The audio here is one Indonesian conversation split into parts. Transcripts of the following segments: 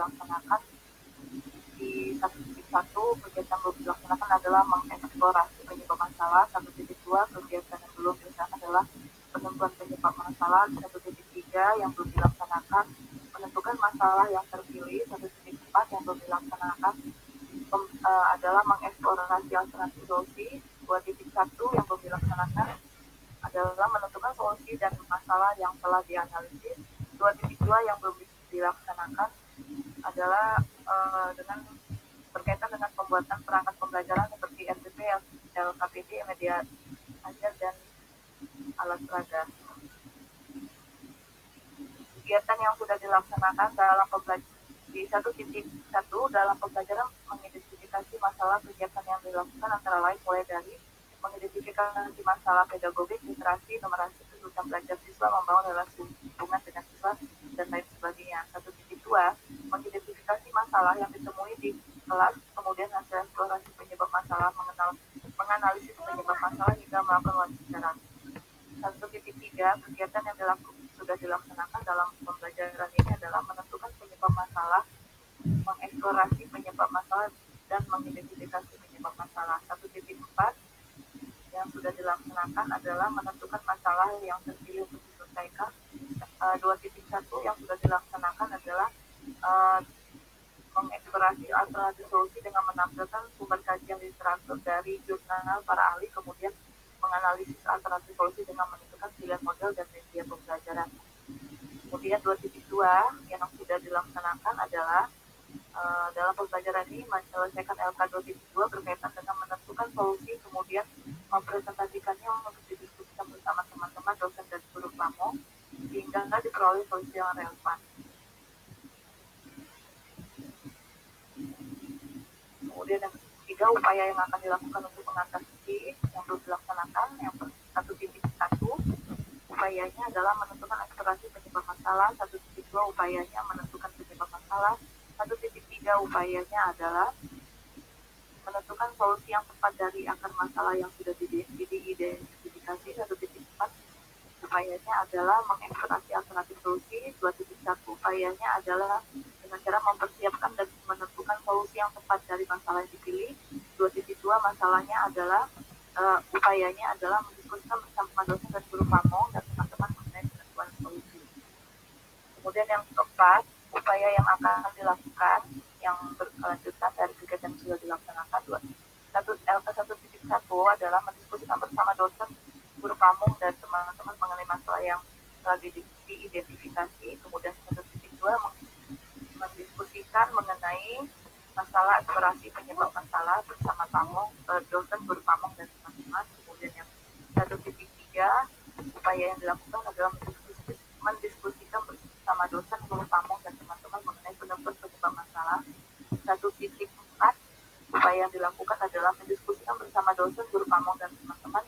dilaksanakan di 1.1 kegiatan belum dilaksanakan adalah mengeksplorasi penyebab masalah. 1.2 kegiatan yang belum dilaksanakan adalah penentuan penyebab masalah. 1.3 yang belum dilaksanakan menentukan masalah yang terpilih. 1.4 yang belum dilaksanakan adalah mengeksplorasi alternatif solusi. 2.1 yang belum dilaksanakan adalah menentukan solusi dan masalah yang telah dianalisis. 2.2 yang belum dilaksanakan adalah dengan berkaitan dengan pembuatan perangkat pembelajaran seperti RPP, LKPD, media ajar, dan alat peraga. Kegiatan yang sudah dilaksanakan dalam di 1.1 dalam pembelajaran mengidentifikasi masalah. Kegiatan yang dilakukan antara lain mulai dari mengidentifikasi masalah pedagogik, literasi, numerasi, kesulitan belajar siswa, membangun relasi hubungan dengan siswa, dan lain sebagainya. 1.2 mengidentifikasi masalah yang ditemui di kelas, kemudian hasil eksplorasi penyebab masalah, menganalisis penyebab masalah hingga melakukan wawancara. 1.3 kegiatan yang sudah dilaksanakan dalam pembelajaran ini adalah menentukan penyebab masalah, mengeksplorasi penyebab masalah, dan mengidentifikasi penyebab masalah. 1.4 yang sudah dilaksanakan adalah menentukan masalah yang terpilih untuk diselesaikan. 2.1 yang sudah dilaksanakan adalah mengeksplorasi alternatif solusi dengan menampilkan sumber kajian literatur dari jurnal para ahli, kemudian menganalisis alternatif solusi dengan menentukan pilihan model dan media pembelajaran. Kemudian 2.2 yang sudah dilaksanakan adalah dalam pembelajaran ini menyelesaikan LK 2.2 berkaitan dengan menentukan solusi, kemudian mempresentasikannya untuk didiskusikan bersama teman-teman, dosen, dan guru pamong sehingga diperoleh solusi yang relevan. Kemudian yang ketiga, upaya yang akan dilakukan untuk mengatasi yang belum dilaksanakan. Yang 1.1 upayanya adalah menentukan eksplorasi penyebab masalah. 1.2 upayanya menentukan penyebab masalah. 1.3 upayanya adalah menentukan solusi yang tepat dari akar masalah yang sudah diidentifikasi. 1.4 upayanya adalah mengeksplorasi alternatif solusi. 2.1 upayanya adalah dengan cara mempersiapkan dan menentukan solusi yang tepat dari masalah yang dipilih. 2.2 masalahnya adalah upayanya adalah mendiskusikan bersama dosen dan guru pamong dan teman-teman mengenai penentuan solusi. Kemudian yang keempat, upaya yang akan dilakukan yang berkelanjutan dari kegiatan yang sudah dilaksanakan. 1.1 adalah mendiskusikan bersama dosen, guru pamong, dan teman-teman mengenai masalah yang telah diidentifikasi. Kemudian 1.2 mendiskusikan mengenai masalah eksplorasi penyebab masalah bersama pamong, dosen, guru pamong, dan teman-teman. Kemudian yang 1.3 upaya yang dilakukan adalah mendiskusikan bersama dosen, guru pamong, dan teman-teman mengenai penentuan penyebab masalah. 1.4 upaya yang dilakukan adalah mendiskusikan bersama dosen, guru pamong, dan teman-teman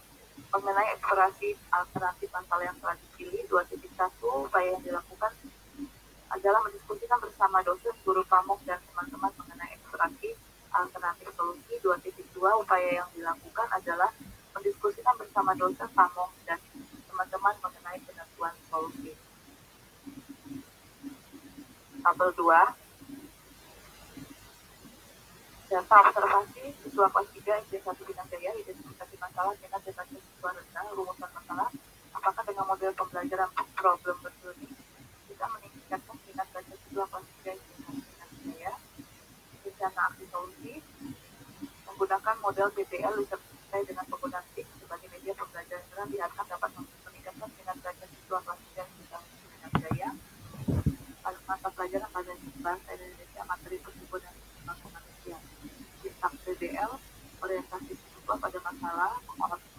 mengenai eksplorasi alternatif masalah yang telah dipilih. 2.1 upaya yang dilakukan adalah mendiskusikan bersama dosen, guru pamong, dan teman-teman mengenai eksplorasi alternatif solusi. 2.2 upaya yang dilakukan adalah mendiskusikan bersama dosen, pamong, dan teman-teman mengenai penentuan solusi. Tabel 2. Data observasi siswa kelas 3 SD 1 Bintang Jaya, identifikasi masalah dengan data siswa rendah, rumusan masalah. Apakah dengan model pembelajaran problem solving bisa meningkatkan minat baca siswa kelas 3 SD 1 Bintang Jaya? Rencana aksi solusi menggunakan model PBL disertai dengan penggunaan TIK sebagai media pembelajaran diharapkan dapat meningkatkan minat baca siswa kelas 3 SD 1 Bintang Jaya. Mata pelajaran bahasa Indonesia, materi perhimpunan manusia. Tentang PBL, orientasi siswa pada masalah,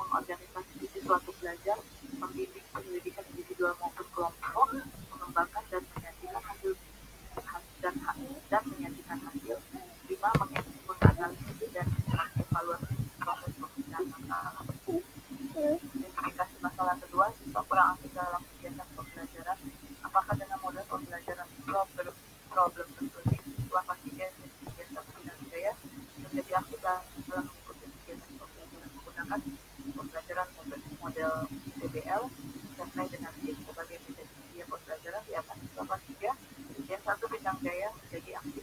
mengorganisasi siswa untuk belajar, membimbing pendidikan individual maupun kelompok, mengembangkan dan menyajikan hasil dan menyajikan hasil. 5. Menganalisis dan mengevaluasi proses pemecahan masalah. Identifikasi masalah kedua, siswa kurang aktif dalam kegiatan pembelajaran. Apakah dengan model pembelajaran problem solving siswa kelas 3 SD 1 Bintang Jaya menjadi aktif dalam mengikuti kegiatan pembelajaran menggunakan pembelajaran model PBL terkait dengan TIK sebagai media pembelajaran di atas siswa kelas 3 SD 1 Bintang Jaya menjadi aktif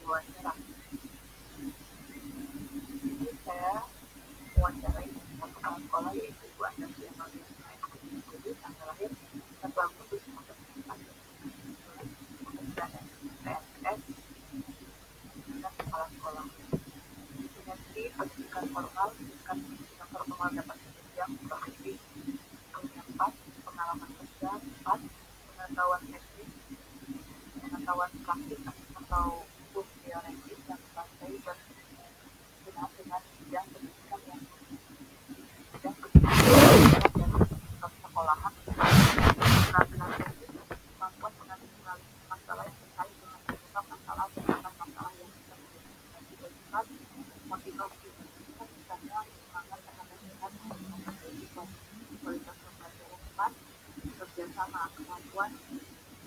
wawancara. Jadi saya mewawancarai satu kepala sekolah yaitu Bu Andasi yang jadi tanggal lahir 1 Agustus 1994 kemudian PNS dan kepala sekolah. Dimensi pendidikan formal, pendidikan formal dapat menunjang profesi, punya 4, pengalaman kerja 4, pengetahuan teknis, pengetahuan praktik atau kurs teoretis yang sampai berkenaan dengan bidang pendidikan yang bidang pendidikan dan persekolahan, keterampilan teknis, kemampuan menangani masalah yang terkait dengan penyebab masalah dan masalah yang bisa menjadi motivasi misalnya semangat terhadap sehat memperbaiki kualitas pembelajaran cepat, kerjasama, kemampuan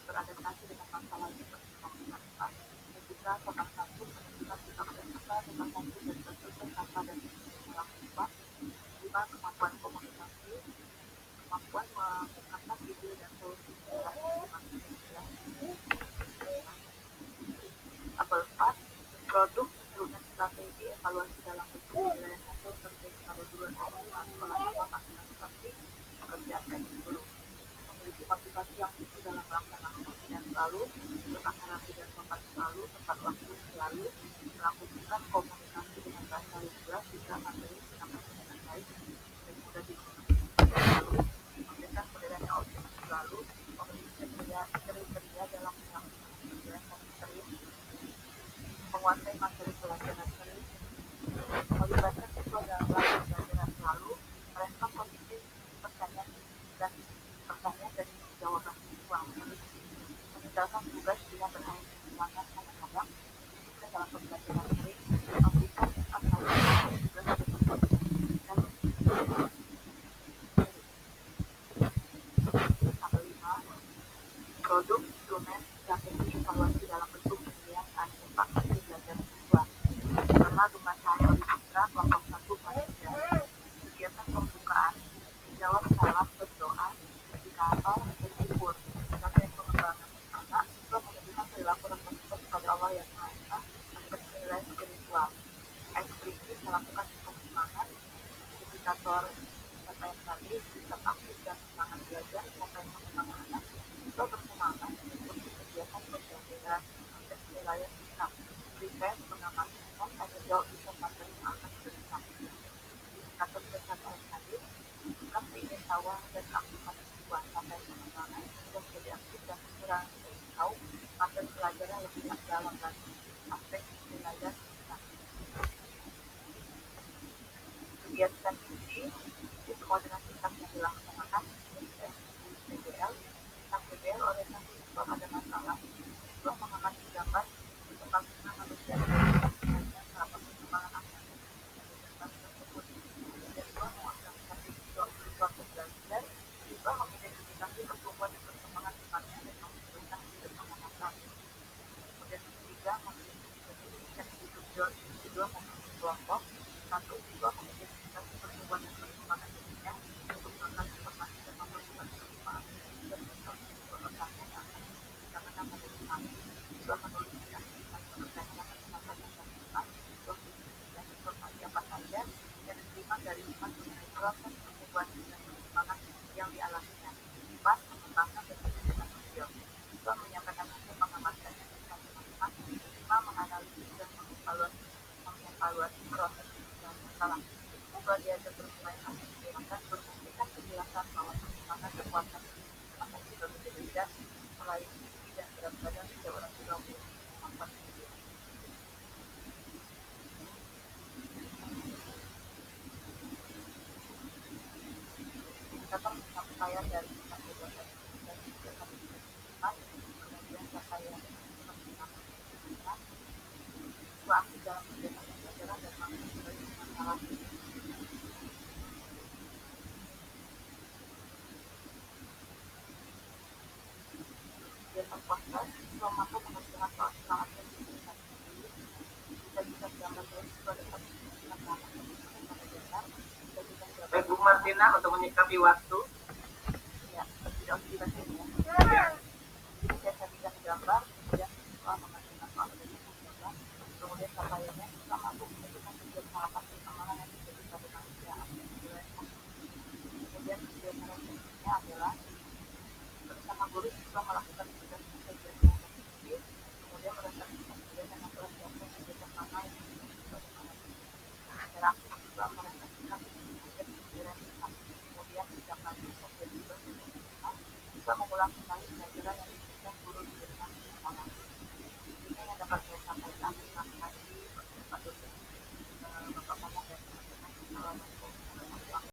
beradaptasi dengan masalah yang berkembang cepat, ketika sopan santun menunjukkan sikap terbuka, sopan santun dan tertutup tanpa dan melakukan 5 kemampuan komunikasi, kemampuan mengungkapkan ide dan solusi Tabel 4, produk instrumen strategi evaluasi dalam bentuk penilaian hasil survei kebaruan sekolah masing-masing pekerjaan dan guru memiliki motivasi yang tinggi dalam melaksanakan dan selalu berakar rapi dan sopan selalu tepat waktu selalu melakukan komunikasi dengan bahasa yang jelas bisa materi disampaikan dengan baik dan mudah dikomunikasikan selalu memberikan penilaian yang objektif selalu memiliki kriteria dalam melakukan penilaian yang sering menguasai materi pelajaran sering melibatkan siswa dalam pelajaran selalu merespon positif pertanyaan dan jawaban siswa meninggalkan tugas dengan berhenti semangat kadang-kadang disiplin dalam pembelajaran sering memberikan tugas dan sampai 5 produk instrumen strategi evaluasi dalam bentuk penilaian hasil praktik belajar siswa bersama dengan sampel putra kelompok 1 pada kegiatan pembukaan menjawab salam berdoa indikator bersyukur sampai pengembangan anak siswa menunjukkan perilaku responsif kepada Allah yang Maha Esa akibat nilai spiritual ekspresi melakukan sikap semangat indikator capaian tadi sikap aktif dan semangat belajar sampai pengembangan anak siswa bersemangat mengikuti kegiatan pembelajaran dan penilaian sikap prevent mengamankan tanggung jawab bisa materi akan diberikan indikator capaian tadi sikap ingin tahu dan aktivitas siswa sampai pengembangan siswa menjadi aktif dan mengurangi tahu materi pelajaran lebih dalam lagi aspek penilaian sikap kegiatan ini koordinasi yang dilaksanakan PBL orientasi siswa pada masalah siswa mengamati gambar perkembangan manusia dan rapat perkembangan anak tersebut siswa mengaktifkan siswa belajar siswa mengidentifikasi pertumbuhan dan perkembangan sifatnya dan mengumpulkan perkembangan kemudian ketiga mengidentifikasi individu maupun kelompok satu siswa mengidentifikasi pertumbuhan dan perkembangan dirinya untuk menggunakan informasi dan mempercepat perkembangan dan mengetahui yang akan digunakan pada depan siswa menuliskan pertanyaan kesempatan yang terbuka siswa dan informasi apa saja yang diterima dari teman mengenai proses pertumbuhan dan perkembangan yang dialaminya 4. Mengembangkan dan menjadikan video siswa menyampaikan hasil pengamatannya dengan teman-teman 5. Menganalisis dan mengevaluasi proses dan masalah siswa diajar bermain menggunakan memberikan penjelasan bahwa perkembangan kekuatan akan juga berbeda selain tinggi dan berat badan setiap orang juga memiliki kemampuan sendiri. Indikator pencapaian dari kegiatan dan kegiatan kemudian capaian siswa aktif dalam kegiatan pembelajaran dan menghadapi masalah kegiatan puasa siswa mampu menghasilkan soal selamatnya bisa digambar dari siswa dapat menghasilkan selamatnya pada dasar bisa Bu Martina untuk menyikapi waktu ya tidak usah dibaca ya bisa bisa gambar kemudian siswa menghasilkan soal siswa melakukan tugas kegiatan yang positif, kemudian berdasarkan kemudian dengan pelajaran yang bersama yang bagaimana interaksi siswa merefleksikan kemudian pembelajaran yang kemudian tindak lanjut menjadi tugas yang siswa mengulang kembali pelajaran yang